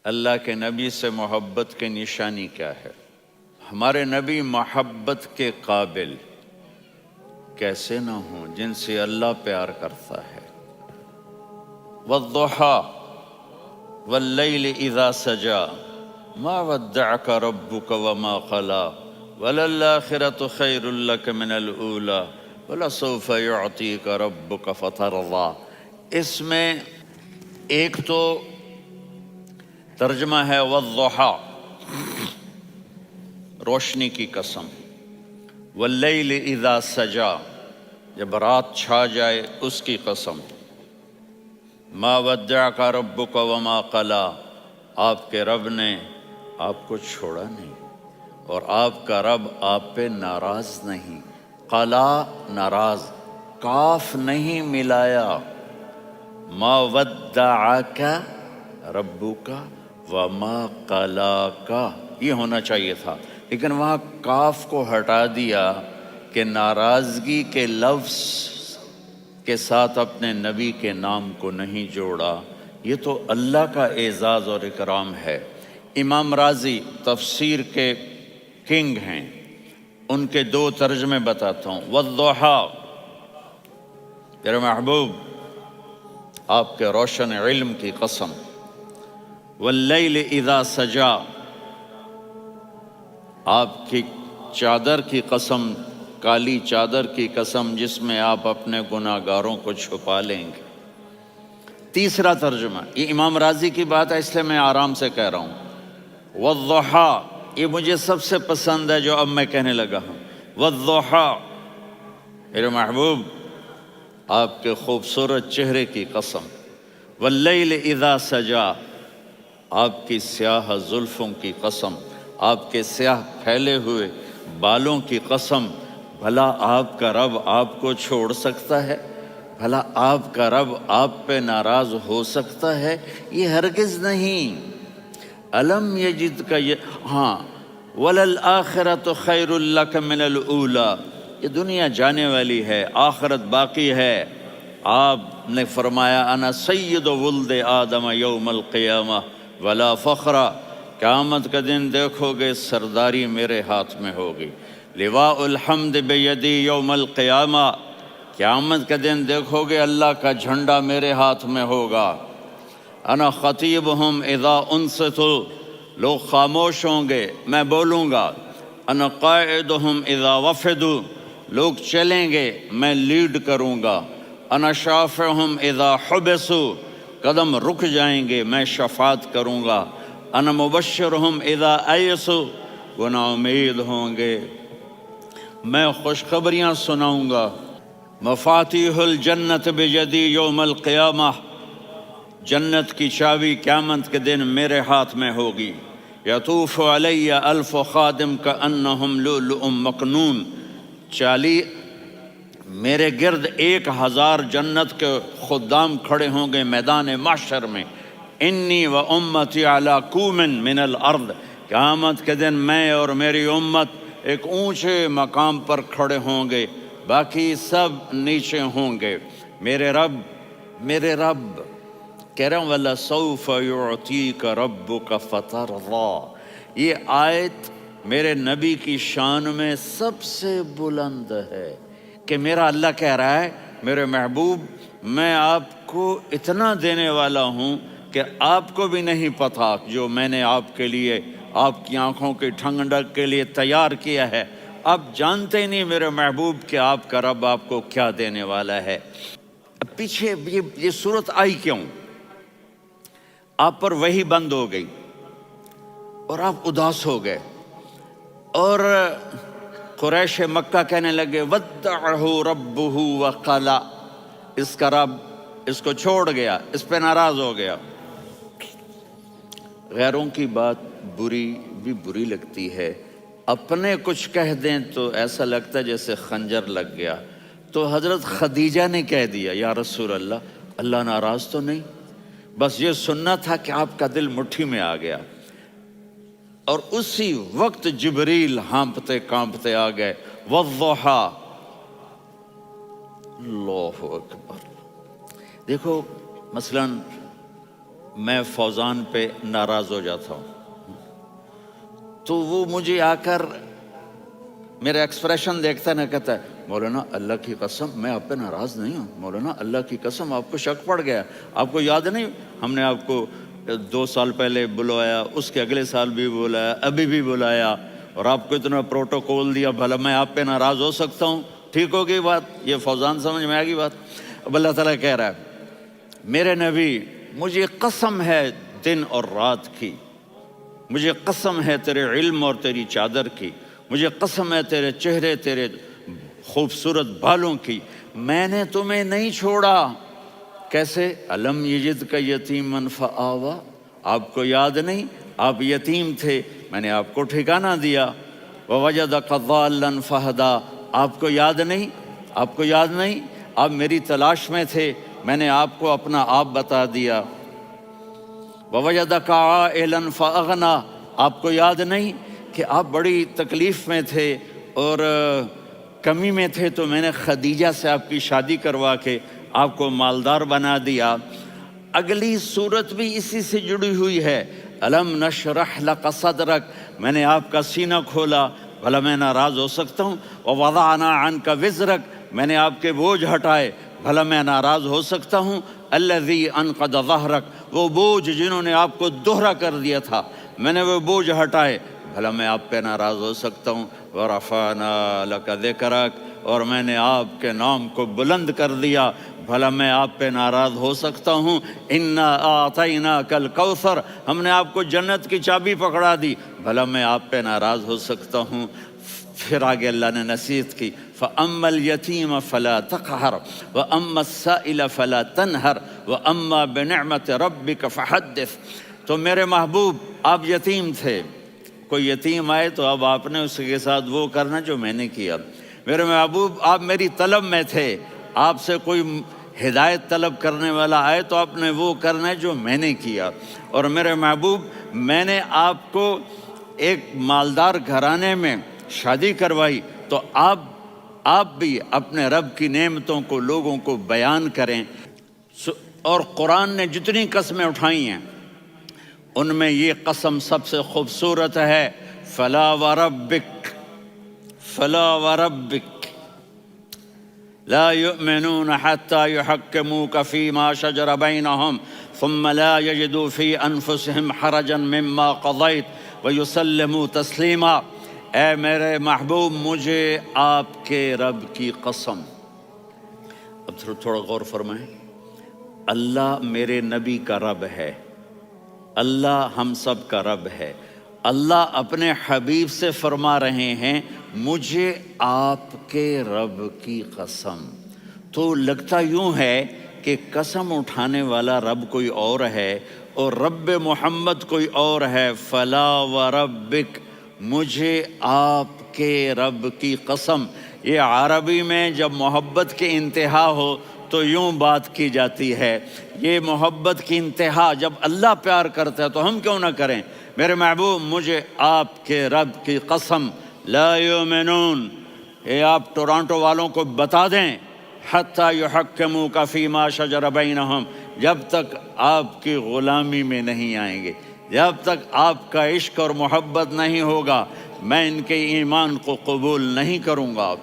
اللہ کے نبی سے محبت کی نشانی کیا ہے؟ ہمارے نبی محبت کے قابل کیسے نہ ہوں جن سے اللہ پیار کرتا ہے۔ والضحیٰ واللیل اذا سجا ما ودعک ربک وما قلی وللآخرۃ خیر لک من الاولی ولسوف یعطیک ربک فترضی۔ اس میں ایک تو ترجمہ ہے والضحیٰ، روشنی کی قسم، واللیل اذا سجا، جب رات چھا جائے اس کی قسم، ما ودعک ربک وما قلی، آپ کے رب نے آپ کو چھوڑا نہیں اور آپ کا رب آپ پہ ناراض نہیں۔ قلا ناراض، کاف نہیں ملایا، ما ودعک ربک وما قلاک یہ ہونا چاہیے تھا، لیکن وہاں کاف کو ہٹا دیا کہ ناراضگی کے لفظ کے ساتھ اپنے نبی کے نام کو نہیں جوڑا۔ یہ تو اللہ کا اعزاز اور اکرام ہے۔ امام رازی تفسیر کے کنگ ہیں، ان کے دو ترجمے بتاتا ہوں۔ والضحیٰ، میرے محبوب آپ کے روشن علم کی قسم، واللیل اذا سجا، آپ کی چادر کی قسم، کالی چادر کی قسم جس میں آپ اپنے گناہ گاروں کو چھپا لیں گے۔ تیسرا ترجمہ، یہ امام راضی کی بات ہے اس لیے میں آرام سے کہہ رہا ہوں۔ والضحیٰ، یہ مجھے سب سے پسند ہے جو اب میں کہنے لگا ہوں۔ والضحیٰ، میرے محبوب آپ کے خوبصورت چہرے کی قسم، واللیل اذا سجا، آپ کی سیاہ زلفوں کی قسم، آپ کے سیاہ پھیلے ہوئے بالوں کی قسم۔ بھلا آپ کا رب آپ کو چھوڑ سکتا ہے؟ بھلا آپ کا رب آپ پہ ناراض ہو سکتا ہے؟ یہ ہرگز نہیں۔ الم یجدک، ہاں، وللآخرۃ خیر لک من الاولی، یہ دنیا جانے والی ہے، آخرت باقی ہے۔ آپ نے فرمایا انا سید ولد آدم یوم القیامہ ولا فخر، قیامت کا دن دیکھو گے سرداری میرے ہاتھ میں ہوگی۔ لواء الحمد بیدی یوم القیامہ، قیامت کا دن دیکھو گے اللہ کا جھنڈا میرے ہاتھ میں ہوگا۔ انا خطیبہم اذا انصتوا، لوگ خاموش ہوں گے میں بولوں گا۔ انا قائدہم اذا وفدوا، لوگ چلیں گے میں لیڈ کروں گا۔ انا شافعہم اذا حبسوا، قدم رک جائیں گے میں شفاعت کروں گا۔ انا مبشرہم اذا ایسوا، وہ نا امید ہوں گے میں خوشخبریاں سناؤں گا۔ مفاتیح الجنت بیدی یوم القیامہ، جنت کی چابی قیامت کے دن میرے ہاتھ میں ہوگی۔ یطوف علی الف خادم کانہم لؤلؤ مکنون، میرے گرد 1000 جنت کے خدام کھڑے ہوں گے میدان محشر میں۔ انی و امتی علی کوم من الارض، قیامت کے دن میں اور میری امت ایک اونچے مقام پر کھڑے ہوں گے، باقی سب نیچے ہوں گے۔ میرے رب کہہ رہا ہوں وَلَسَوْفَ يُعْطِيكَ رَبُّكَ فَتَرْضَى، یہ آیت میرے نبی کی شان میں سب سے بلند ہے کہ میرا اللہ کہہ رہا ہے میرے محبوب میں آپ کو اتنا دینے والا ہوں کہ آپ کو بھی نہیں پتا جو میں نے آپ کے لیے، آپ کی آنکھوں کی ٹھنڈک کے لیے تیار کیا ہے۔ آپ جانتے نہیں میرے محبوب کہ آپ کا رب آپ کو کیا دینے والا ہے۔ پیچھے یہ صورت آئی کیوں؟ آپ پر وحی بند ہو گئی اور آپ اداس ہو گئے، اور قریش مکہ کہنے لگے ودعہ ربہ وقلا، اس کا رب اس کو چھوڑ گیا، اس پہ ناراض ہو گیا۔ غیروں کی بات بری لگتی ہے، اپنے کچھ کہہ دیں تو ایسا لگتا ہے جیسے خنجر لگ گیا۔ تو حضرت خدیجہ نے کہہ دیا یا رسول اللہ، اللہ ناراض تو نہیں؟ بس یہ سننا تھا کہ آپ کا دل مٹھی میں آ گیا۔ اور اسی وقت جبریل ہانپتے کانپتے آ گئے۔ والضحیٰ، اللہ اکبر۔ دیکھو مثلاً میں فوزان پہ ناراض ہو جاتا ہوں تو وہ مجھے آ کر میرا ایکسپریشن دیکھتا ہے نا، کہتا ہے مولانا اللہ کی قسم میں آپ پہ ناراض نہیں ہوں، مولانا اللہ کی قسم آپ کو شک پڑ گیا، آپ کو یاد نہیں ہم نے آپ کو 2 سال پہلے بلوایا، اس کے اگلے سال بھی بلایا، ابھی بھی بلایا، اور آپ کو اتنا پروٹوکول دیا، بھلا میں آپ پہ ناراض ہو سکتا ہوں؟ ٹھیک ہوگی بات؟ یہ فوزان سمجھ میں آ گئی بات؟ اب اللہ تعالیٰ کہہ رہا ہے میرے نبی مجھے قسم ہے دن اور رات کی، مجھے قسم ہے تیرے علم اور تیری چادر کی، مجھے قسم ہے تیرے چہرے، تیرے خوبصورت بالوں کی، میں نے تمہیں نہیں چھوڑا۔ کیسے؟ الم یجد کا یتیمن فآوا، آپ کو یاد نہیں آپ یتیم تھے، میں نے آپ کو ٹھکانہ دیا۔ ووجدک ضالا فہدا، آپ کو یاد نہیں، آپ کو یاد نہیں آپ میری تلاش میں تھے، میں نے آپ کو اپنا آپ بتا دیا۔ ووجدک عائلا فاغنا، آپ کو یاد نہیں کہ آپ بڑی تکلیف میں تھے اور کمی میں تھے تو میں نے خدیجہ سے آپ کی شادی کروا کے آپ کو مالدار بنا دیا۔ اگلی صورت بھی اسی سے جڑی ہوئی ہے، الم نشرح لک صدرک، میں نے آپ کا سینہ کھولا، بھلا میں ناراض ہو سکتا ہوں؟ ووضعنا عنک وزرک، میں نے آپ کے بوجھ ہٹائے، بھلا میں ناراض ہو سکتا ہوں؟ الذی انقض ظہرک، وہ بوجھ جنہوں نے آپ کو دوہرا کر دیا تھا، میں نے وہ بوجھ ہٹائے، بھلا میں آپ پہ ناراض ہو سکتا ہوں؟ ورفعنا لک ذکرک، اور میں نے آپ کے نام کو بلند کر دیا، بھلا میں آپ پہ ناراض ہو سکتا ہوں؟ انا اعطیناک الکوثر، ہم نے آپ کو جنت کی چابی پکڑا دی، بھلا میں آپ پہ ناراض ہو سکتا ہوں؟ پھر آگے اللہ نے نصیحت کی، فَأَمَّا الْيَتِيمَ فَلَا تَقْهَرْ وَأَمَّا السَّائِلَ فَلَا تَنْهَرْ وَأَمَّا بِنِعْمَةِ رَبِّكَ فَحَدِّثْ۔ تو میرے محبوب آپ یتیم تھے، کوئی یتیم آئے تو اب آپ نے اس کے ساتھ وہ کرنا جو میں نے کیا۔ میرے محبوب آپ میری طلب میں تھے، آپ سے کوئی ہدایت طلب کرنے والا آئے تو آپ نے وہ کرنا ہے جو میں نے کیا۔ اور میرے محبوب میں نے آپ کو ایک مالدار گھرانے میں شادی کروائی تو آپ بھی اپنے رب کی نعمتوں کو لوگوں کو بیان کریں۔ اور قرآن نے جتنی قسمیں اٹھائی ہیں ان میں یہ قسم سب سے خوبصورت ہے، فلا وربک، فلا وربک لا يؤمنون حتى يحكموك فيما شجر بينهم ثم لا يجدوا في انفسهم حرجا مما قضيت ويسلموا تسلیما۔ اے میرے محبوب مجھے آپ کے رب کی قسم، اب تھوڑا غور فرمائیں، اللہ میرے نبی کا رب ہے، اللہ ہم سب کا رب ہے، اللہ اپنے حبیب سے فرما رہے ہیں مجھے آپ کے رب کی قسم۔ تو لگتا یوں ہے کہ قسم اٹھانے والا رب کوئی اور ہے اور رب محمد کوئی اور ہے۔ فلا وربک، مجھے آپ کے رب کی قسم۔ یہ عربی میں جب محبت کی انتہا ہو تو یوں بات کی جاتی ہے، یہ محبت کی انتہا جب اللہ پیار کرتا ہے تو ہم کیوں نہ کریں؟ میرے محبوب مجھے آپ کے رب کی قسم، لا یؤمنون، یہ آپ ٹورانٹو والوں کو بتا دیں، حتی یحکموک فیما شجر بینہم، جب تک آپ کی غلامی میں نہیں آئیں گے، جب تک آپ کا عشق اور محبت نہیں ہوگا میں ان کے ایمان کو قبول نہیں کروں گا۔